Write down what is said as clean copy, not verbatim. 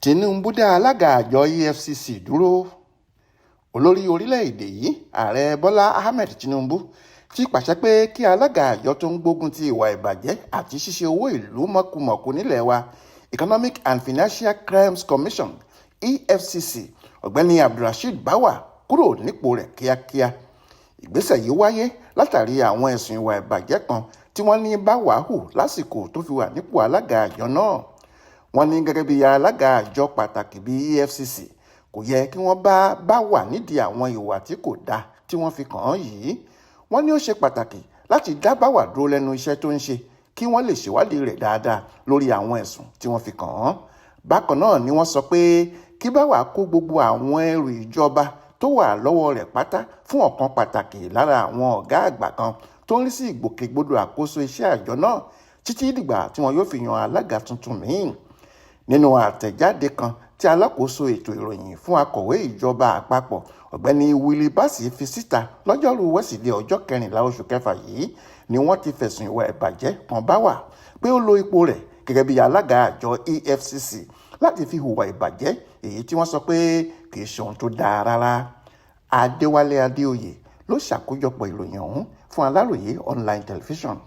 Tinubu dá alága àjọ Efcc dúró. Olórí orílẹ̀-èdè yìí ààrẹ Bọ́lá Ahmed Tinubu ti pàṣẹ pé kí alága àjọ tó ń gbógun ti ìwà ìbàjẹ́ àti ṣíṣe owó ìlú mọ̀kùmọ̀kù nílẹ̀ wa Economic and Financial Crimes Commission EFCC ọ̀gbẹ́ni Abdulrasheed Báwà kúrò nípò rẹ̀ kíákíá. Ìgbésẹ̀ yìí wáyé látàrí àwọn ẹ̀sùn ìwà ìbàjẹ́ kan tí wọ́n ní Báwà hù lásìkò tó fi wà nípò alága àjọ náà. Wọ́n ní gẹ́gẹ́ bí alága àjọ pàtàkì bíi EFCC kò yẹ kí wọ́n bá wà nídìí àwọn ìwà tí kò dáa tí wọ́n fi kàn án yìí. Wọ́n ní ó ṣe pàtàkì láti dá Báwà dúró lẹ́nu iṣẹ́ tó ń ṣe kí wọ́n lè ṣèwádìí rẹ̀ dáadáa lórí àwọn ẹ̀sùn tí wọ́n fi kàn án. Bákan náà ni wọ́n sọ pé kí Báwà kó gbogbo àwọn ẹrù ìjọba tó wà lọ́wọ́ rẹ̀ pátá fún ọ̀kan pàtàkì lára àwọn ọ̀gá àgbà kan tó ń rí sí ìgbòkègbodò àkóso iṣẹ́ àjọ náà títí dìgbà tí wọn yóò fi yan alága tuntun míì. Nínú àtẹ̀jáde kan tí alákòóso ètò ìròyìn fún akọ̀wé ìjọba àpapọ̀ ọ̀gbẹ́ni Willy Bassi fi síta lọ́jọ́rú wẹ́sídẹ̀ẹ́ ọjọ́ 14 oṣù kẹfà yìí ni wọ́n ti fẹ̀sùn ìwà ìbàjẹ́ kan Báwà pé ó lo ipò rẹ̀ gẹ́gẹ́ bí alága àjọ EFCC láti fi hùwà ìbàjẹ́ èyí tí wọ́n sọ pé kì í ṣe ohun tó dáa rárá. Adéwálé Adéoyè ló ṣàkójọpọ̀ ìròyìn ọ̀hún fún Aláròyé online television.